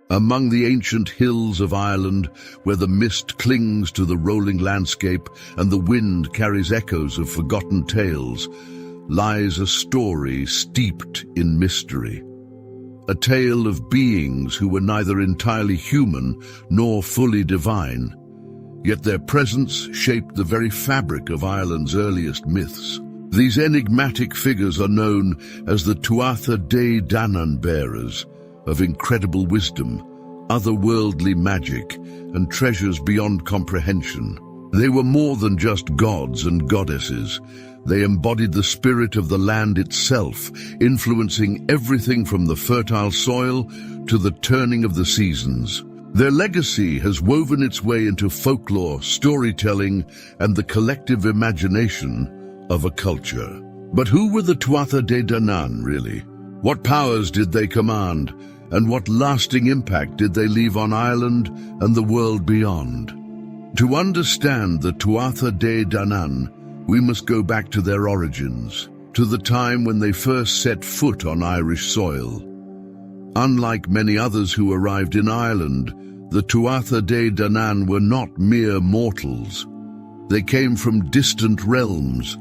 Among the ancient hills of Ireland, where the mist clings to the rolling landscape and the wind carries echoes of forgotten tales, lies a story steeped in mystery. A tale of beings who were neither entirely human nor fully divine, yet their presence shaped the very fabric of Ireland's earliest myths. These enigmatic figures are known as the Tuatha Danann bearers, of incredible wisdom, otherworldly magic, and treasures beyond comprehension. They were more than just gods and goddesses. They embodied the spirit of the land itself, influencing everything from the fertile soil to the turning of the seasons. Their legacy has woven its way into folklore, storytelling, and the collective imagination of a culture. But who were the Tuatha Danann, really? What powers did they command? And what lasting impact did they leave on Ireland and the world beyond? To understand the Tuatha Danann, we must go back to their origins, to the time when they first set foot on Irish soil. Unlike many others who arrived in Ireland, the Tuatha Danann were not mere mortals. They came from distant realms,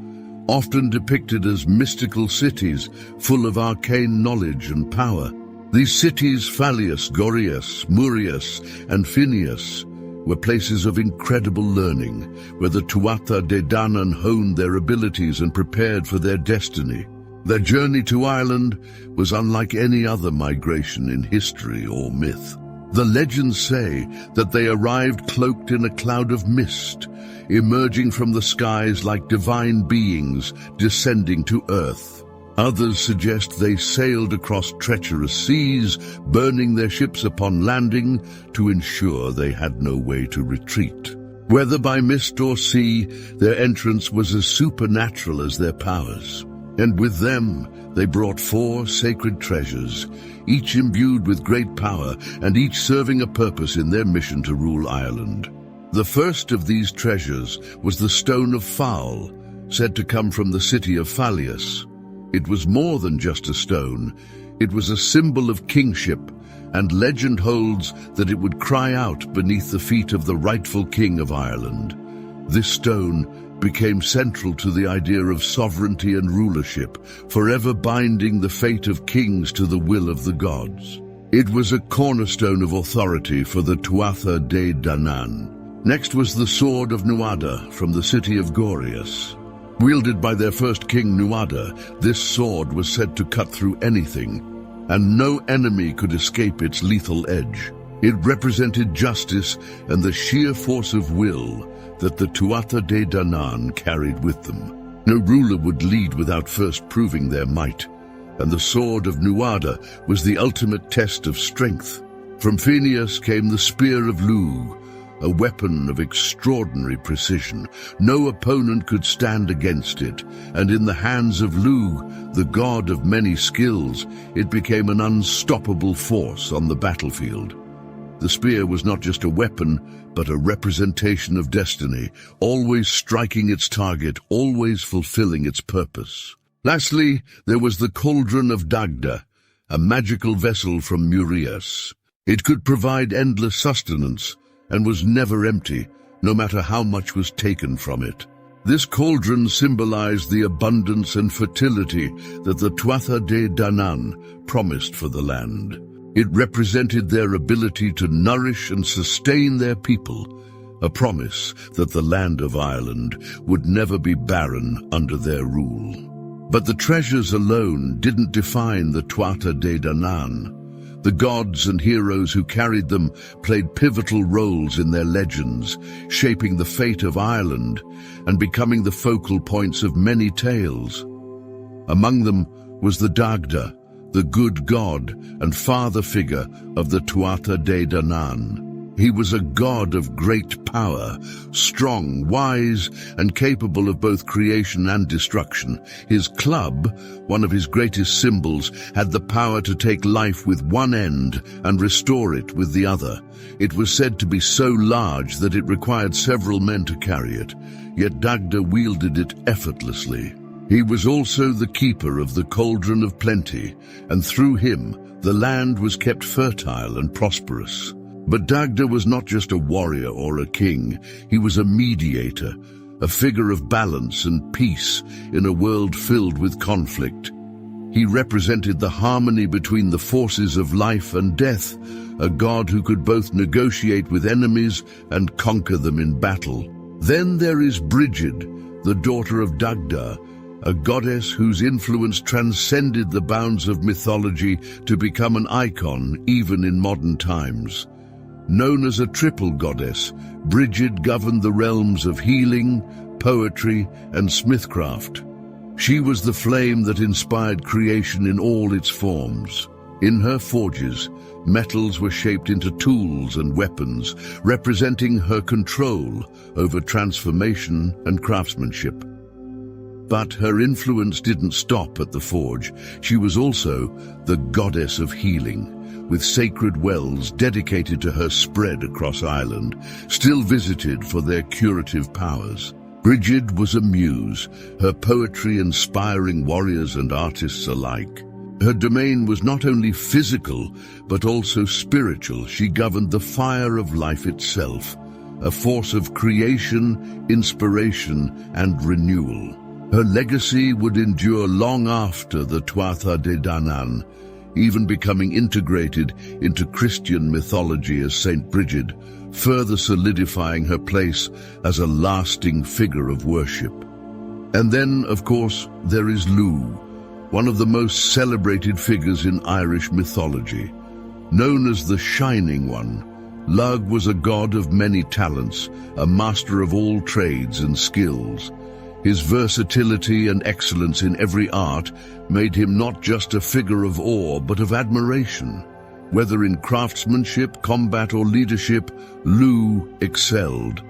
often depicted as mystical cities full of arcane knowledge and power. These cities, Fallius, Gorius, Murius, and Phineus, were places of incredible learning, where the Tuatha Danann honed their abilities and prepared for their destiny. Their journey to Ireland was unlike any other migration in history or myth. The legends say that they arrived cloaked in a cloud of mist, emerging from the skies like divine beings descending to earth. Others suggest they sailed across treacherous seas, burning their ships upon landing to ensure they had no way to retreat. Whether by mist or sea, their entrance was as supernatural as their powers. And with them, they brought 4 sacred treasures, each imbued with great power and each serving a purpose in their mission to rule Ireland. The first of these treasures was the Stone of Fowl, said to come from the city of Fallius. It was more than just a stone. It was a symbol of kingship, and legend holds that it would cry out beneath the feet of the rightful king of Ireland. This stone became central to the idea of sovereignty and rulership, forever binding the fate of kings to the will of the gods. It was a cornerstone of authority for the Tuatha Danann. Next was the Sword of Nuada from the city of Gorius. Wielded by their first king Nuada, this sword was said to cut through anything, and no enemy could escape its lethal edge. It represented justice and the sheer force of will that the Tuatha Danann carried with them. No ruler would lead without first proving their might, and the Sword of Nuada was the ultimate test of strength. From Phineus came the Spear of Lugh, a weapon of extraordinary precision. No opponent could stand against it, and in the hands of Lugh, the god of many skills, it became an unstoppable force on the battlefield. The spear was not just a weapon, but a representation of destiny, always striking its target, always fulfilling its purpose. Lastly, there was the Cauldron of Dagda, a magical vessel from Murius. It could provide endless sustenance, and was never empty, no matter how much was taken from it. This cauldron symbolized the abundance and fertility that the Tuatha Danann promised for the land. It represented their ability to nourish and sustain their people, a promise that the land of Ireland would never be barren under their rule. But the treasures alone didn't define the Tuatha Danann. The gods and heroes who carried them played pivotal roles in their legends, shaping the fate of Ireland and becoming the focal points of many tales. Among them was the Dagda, the good god and father figure of the Tuatha Danann. He was a god of great power, strong, wise, and capable of both creation and destruction. His club, one of his greatest symbols, had the power to take life with one end and restore it with the other. It was said to be so large that it required several men to carry it, yet Dagda wielded it effortlessly. He was also the keeper of the cauldron of plenty, and through him the land was kept fertile and prosperous. But Dagda was not just a warrior or a king, he was a mediator, a figure of balance and peace in a world filled with conflict. He represented the harmony between the forces of life and death, a god who could both negotiate with enemies and conquer them in battle. Then there is Bridgid, the daughter of Dagda, a goddess whose influence transcended the bounds of mythology to become an icon even in modern times. Known as a triple goddess, Bridgid governed the realms of healing, poetry, and smithcraft. She was the flame that inspired creation in all its forms. In her forges, metals were shaped into tools and weapons, representing her control over transformation and craftsmanship. But her influence didn't stop at the forge. She was also the goddess of healing, with sacred wells dedicated to her spread across Ireland, still visited for their curative powers. Bridgid was a muse, her poetry inspiring warriors and artists alike. Her domain was not only physical, but also spiritual. She governed the fire of life itself, a force of creation, inspiration, and renewal. Her legacy would endure long after the Tuatha de Danann, even becoming integrated into Christian mythology as Saint Bridgid, further solidifying her place as a lasting figure of worship. And then, of course, there is Lugh, one of the most celebrated figures in Irish mythology. Known as the Shining One, Lugh was a god of many talents, a master of all trades and skills. His versatility and excellence in every art made him not just a figure of awe, but of admiration. Whether in craftsmanship, combat, or leadership, Lugh excelled.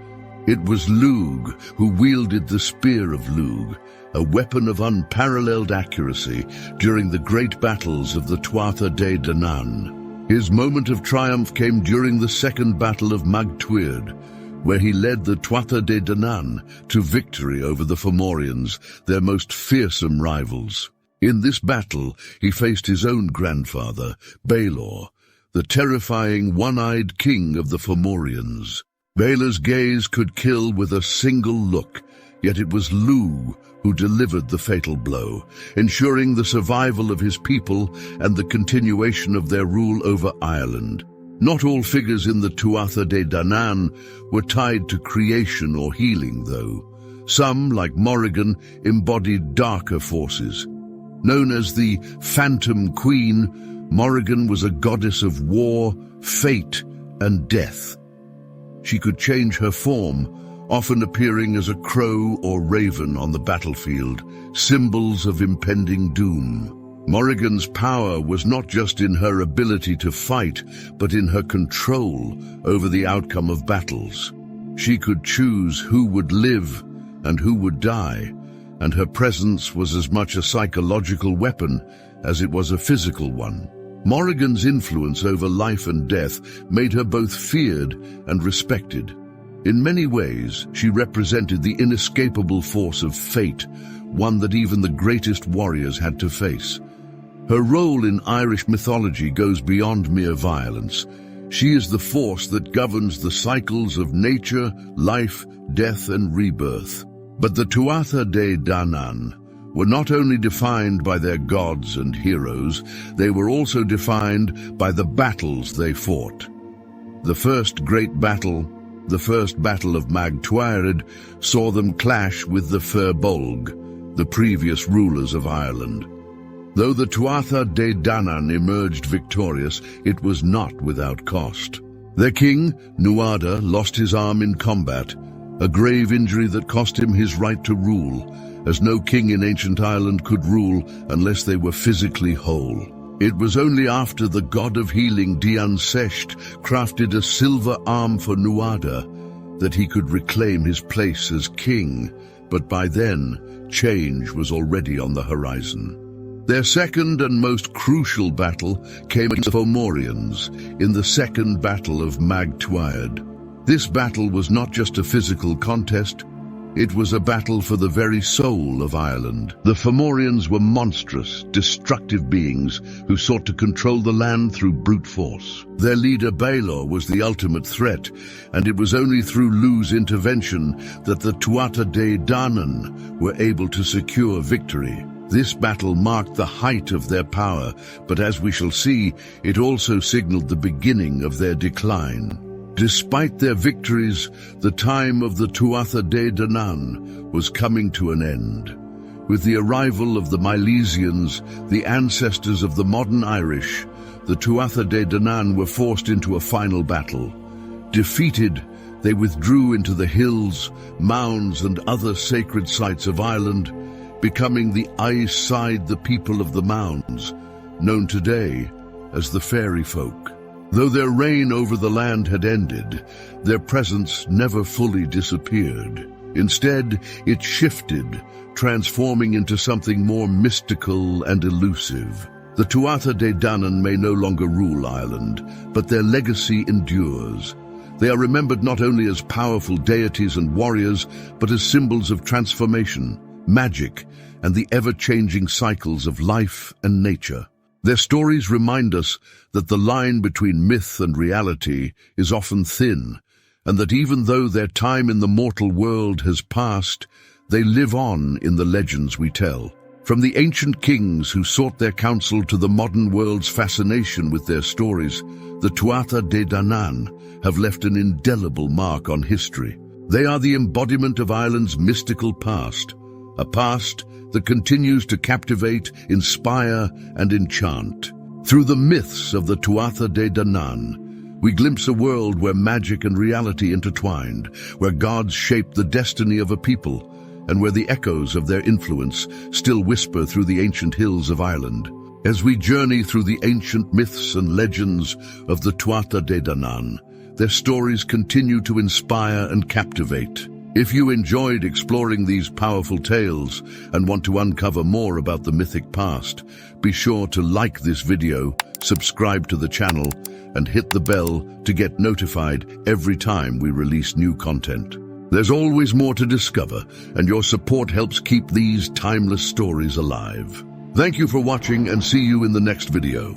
It was Lugh who wielded the Spear of Lugh, a weapon of unparalleled accuracy during the great battles of the Tuatha de Danann. His moment of triumph came during the Second Battle of Mag Tuired, where he led the Tuatha de Danann to victory over the Fomorians, their most fearsome rivals. In this battle, he faced his own grandfather, Baelor, the terrifying one-eyed king of the Fomorians. Baelor's gaze could kill with a single look, yet it was Lugh who delivered the fatal blow, ensuring the survival of his people and the continuation of their rule over Ireland. Not all figures in the Tuatha de Danann were tied to creation or healing, though. Some, like Morrigan, embodied darker forces. Known as the Phantom Queen, Morrigan was a goddess of war, fate, and death. She could change her form, often appearing as a crow or raven on the battlefield, symbols of impending doom. Morrigan's power was not just in her ability to fight, but in her control over the outcome of battles. She could choose who would live and who would die, and her presence was as much a psychological weapon as it was a physical one. Morrigan's influence over life and death made her both feared and respected. In many ways, she represented the inescapable force of fate, one that even the greatest warriors had to face. Her role in Irish mythology goes beyond mere violence. She is the force that governs the cycles of nature, life, death, and rebirth. But the Tuatha de Danann were not only defined by their gods and heroes, they were also defined by the battles they fought. The first great battle, the First Battle of Mag Tuired, saw them clash with the Fir Bolg, the previous rulers of Ireland. Though the Tuatha de Danann emerged victorious, it was not without cost. Their king, Nuada, lost his arm in combat, a grave injury that cost him his right to rule, as no king in ancient Ireland could rule unless they were physically whole. It was only after the god of healing Dian Sesht crafted a silver arm for Nuada that he could reclaim his place as king, but by then, change was already on the horizon. Their second and most crucial battle came against the Fomorians in the Second Battle of Mag Tuired. This battle was not just a physical contest, It was a battle for the very soul of Ireland. The Fomorians were monstrous, destructive beings who sought to control the land through brute force. Their leader Baelor was the ultimate threat, and it was only through Lu's intervention that the Tuatha de Danann were able to secure victory. This battle marked the height of their power, but as we shall see, it also signaled the beginning of their decline. Despite their victories, the time of the Tuatha de Danann was coming to an end. With the arrival of the Milesians, the ancestors of the modern Irish, the Tuatha de Danann were forced into a final battle. Defeated, they withdrew into the hills, mounds and other sacred sites of Ireland, becoming the Aes Side, the people of the mounds, known today as the fairy folk. Though their reign over the land had ended, their presence never fully disappeared. Instead, it shifted, transforming into something more mystical and elusive. The Tuatha de Danann may no longer rule Ireland, but their legacy endures. They are remembered not only as powerful deities and warriors, but as symbols of transformation, magic, and the ever-changing cycles of life and nature. Their stories remind us that the line between myth and reality is often thin, and that even though their time in the mortal world has passed, they live on in the legends we tell. From the ancient kings who sought their counsel to the modern world's fascination with their stories, the Tuatha de Danann have left an indelible mark on history. They are the embodiment of Ireland's mystical past, a past that continues to captivate, inspire, and enchant. Through the myths of the Tuatha de Danann, we glimpse a world where magic and reality intertwined, where gods shaped the destiny of a people, and where the echoes of their influence still whisper through the ancient hills of Ireland. As we journey through the ancient myths and legends of the Tuatha de Danann, their stories continue to inspire and captivate. If you enjoyed exploring these powerful tales and want to uncover more about the mythic past, be sure to like this video, subscribe to the channel, and hit the bell to get notified every time we release new content. There's always more to discover, and your support helps keep these timeless stories alive. Thank you for watching, and see you in the next video.